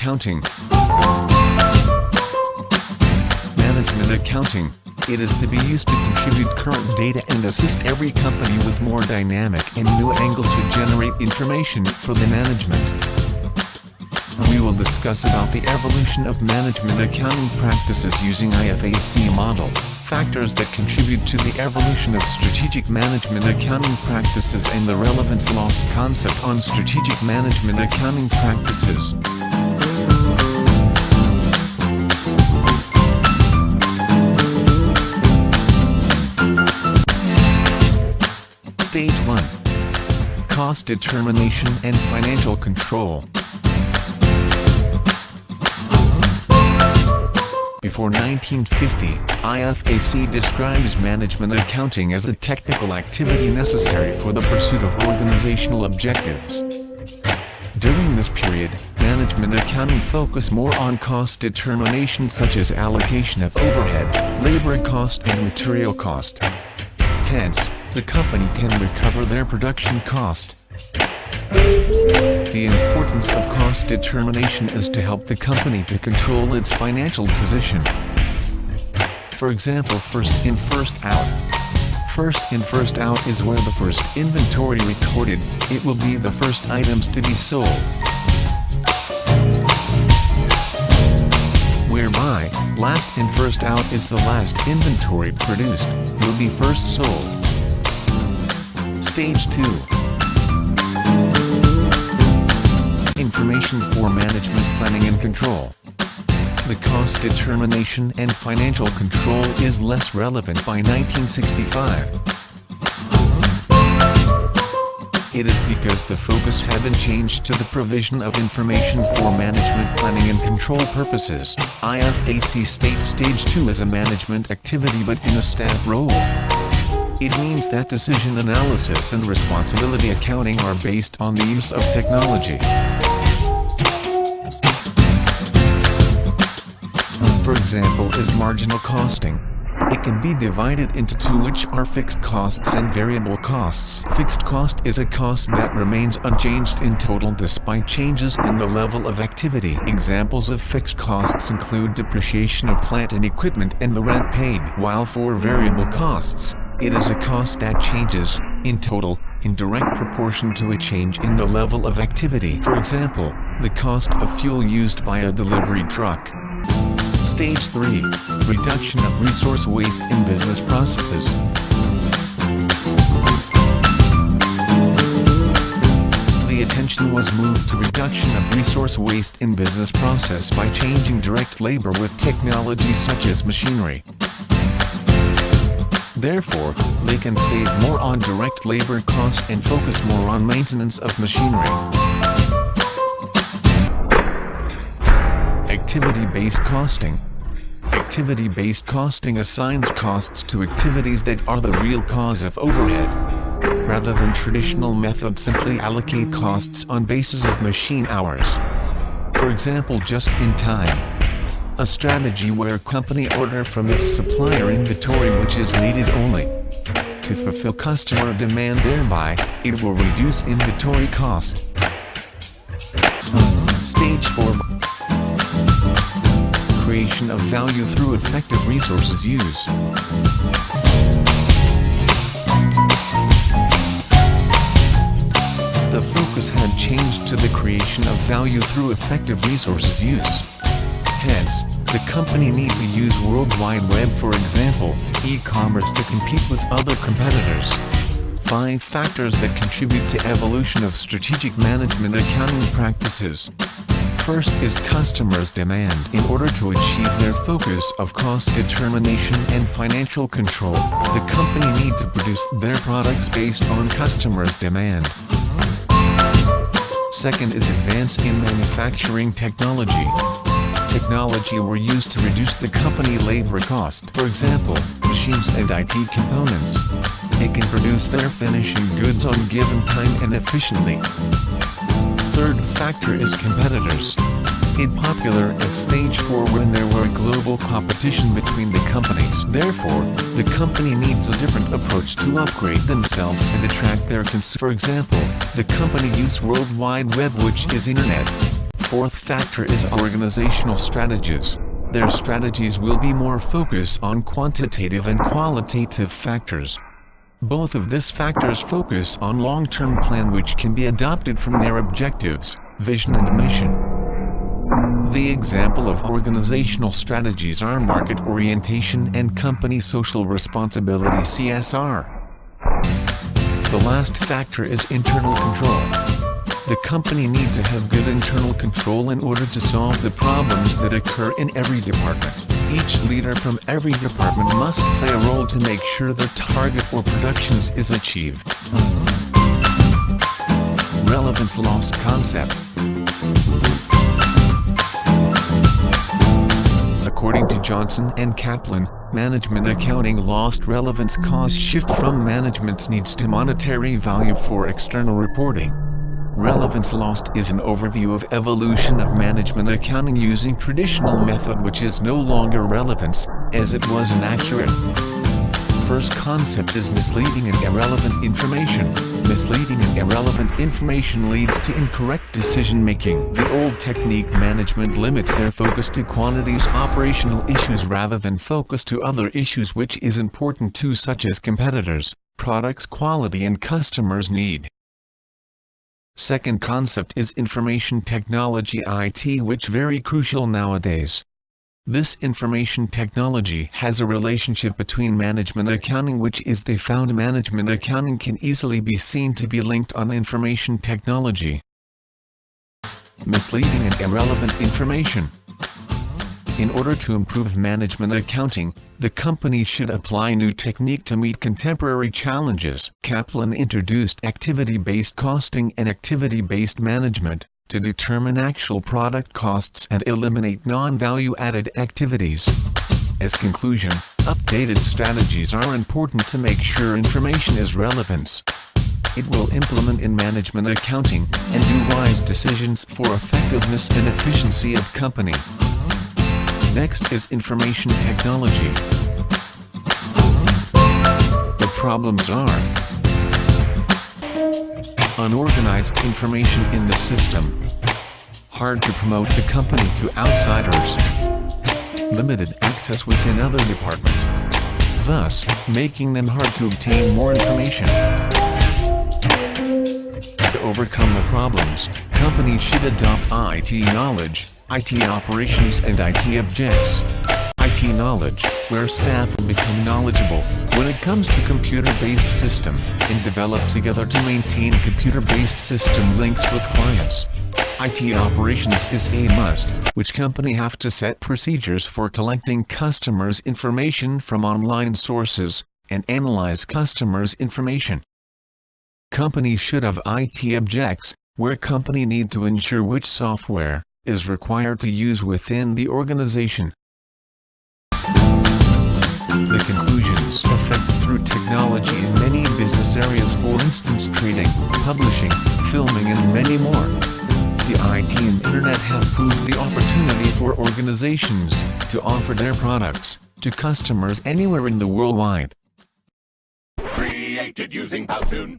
accounting. Management accounting. It is to be used to contribute current data and assist every company with more dynamic and new angle to generate information for the management. We will discuss about the evolution of management accounting practices using IFAC model, factors that contribute to the evolution of strategic management accounting practices and the relevance lost concept on strategic management accounting practices. Stage 1. Cost determination and financial control. Before 1950, IFAC describes management accounting as a technical activity necessary for the pursuit of organizational objectives. During this period, management accounting focused more on cost determination such as allocation of overhead, labor cost and material cost. Hence, the company can recover their production cost. The importance of cost determination is to help the company to control its financial position. For example, first in first out. First in first out is where the first inventory recorded, it will be the first items to be sold. Whereby, last in first out is the last inventory produced, will be first sold. Stage 2. Information for management planning and control. The cost determination and financial control is less relevant by 1965. It is because the focus had been changed to the provision of information for management planning and control purposes. IFAC states Stage 2 is a management activity but in a staff role. It means that decision analysis and responsibility accounting are based on the use of technology. For example is marginal costing. It can be divided into two, which are fixed costs and variable costs. Fixed cost is a cost that remains unchanged in total despite changes in the level of activity. Examples of fixed costs include depreciation of plant and equipment and the rent paid. While for variable costs, it is a cost that changes, in total, in direct proportion to a change in the level of activity. For example, the cost of fuel used by a delivery truck. Stage 3. Reduction of resource waste in business processes. The attention was moved to reduction of resource waste in business process by changing direct labor with technology such as machinery. Therefore, they can save more on direct labor cost and focus more on maintenance of machinery. Activity-based costing. Activity-based costing assigns costs to activities that are the real cause of overhead. Rather than traditional methods simply allocate costs on basis of machine hours. For example, just in time. A strategy where a company order from its supplier inventory which is needed only to fulfill customer demand, thereby, it will reduce inventory cost. Stage 4. Creation of value through effective resources use. The focus had changed to the creation of value through effective resources use. Hence, the company needs to use World Wide Web, for example, e-commerce, to compete with other competitors. 5 factors that contribute to evolution of strategic management accounting practices. First is customers' demand. In order to achieve their focus of cost determination and financial control, the company needs to produce their products based on customers' demand. Second is advance in manufacturing technology. Technology were used to reduce the company labor cost. For example, machines and IT components. They can produce their finishing goods on given time and efficiently. Third factor is competitors. It popular at stage 4 when there were global competition between the companies. Therefore, the company needs a different approach to upgrade themselves and attract their consumers. For example, the company uses World Wide Web, which is Internet. fourth factor is organizational strategies. Their strategies will be more focused on quantitative and qualitative factors. Both of these factors focus on long-term plan which can be adopted from their objectives, vision and mission. The example of organizational strategies are market orientation and company social responsibility (CSR). The last factor is internal control. The company needs to have good internal control in order to solve the problems that occur in every department. Each leader from every department must play a role to make sure their target or productions is achieved. Relevance lost concept. According to Johnson and Kaplan, management accounting lost relevance cause shift from management's needs to monetary value for external reporting. Relevance lost is an overview of evolution of management accounting using traditional method which is no longer relevance, as it was inaccurate. First concept is misleading and irrelevant information. Misleading and irrelevant information leads to incorrect decision-making. The old technique management limits their focus to quantities operational issues rather than focus to other issues which is important too, such as competitors, products quality and customers' need. Second concept is information technology (IT), which very crucial nowadays. This information technology has a relationship between management accounting, which is they found management accounting can easily be seen to be linked on information technology. Misleading and irrelevant information. In order to improve management accounting, the company should apply new technique to meet contemporary challenges. Kaplan introduced activity-based costing and activity-based management to determine actual product costs and eliminate non-value-added activities. As conclusion, updated strategies are important to make sure information is relevant. It will implement in management accounting and do wise decisions for effectiveness and efficiency of company. Next is information technology. The problems are unorganized information in the system, hard to promote the company to outsiders, limited access within other department, thus making them hard to obtain more information. To overcome the problems, companies should adopt IT knowledge, IT operations and IT objects. IT knowledge, where staff will become knowledgeable when it comes to computer-based system, and develop together to maintain computer-based system links with clients. IT operations is a must, which company have to set procedures for collecting customers' information from online sources, and analyze customers' information. Companies should have IT objects, where company need to ensure which software is required to use within the organization. The conclusions affect through technology in many business areas, for instance trading, publishing, filming and many more. The IT and Internet have proved the opportunity for organizations to offer their products to customers anywhere in the worldwide. Created using Powtoon.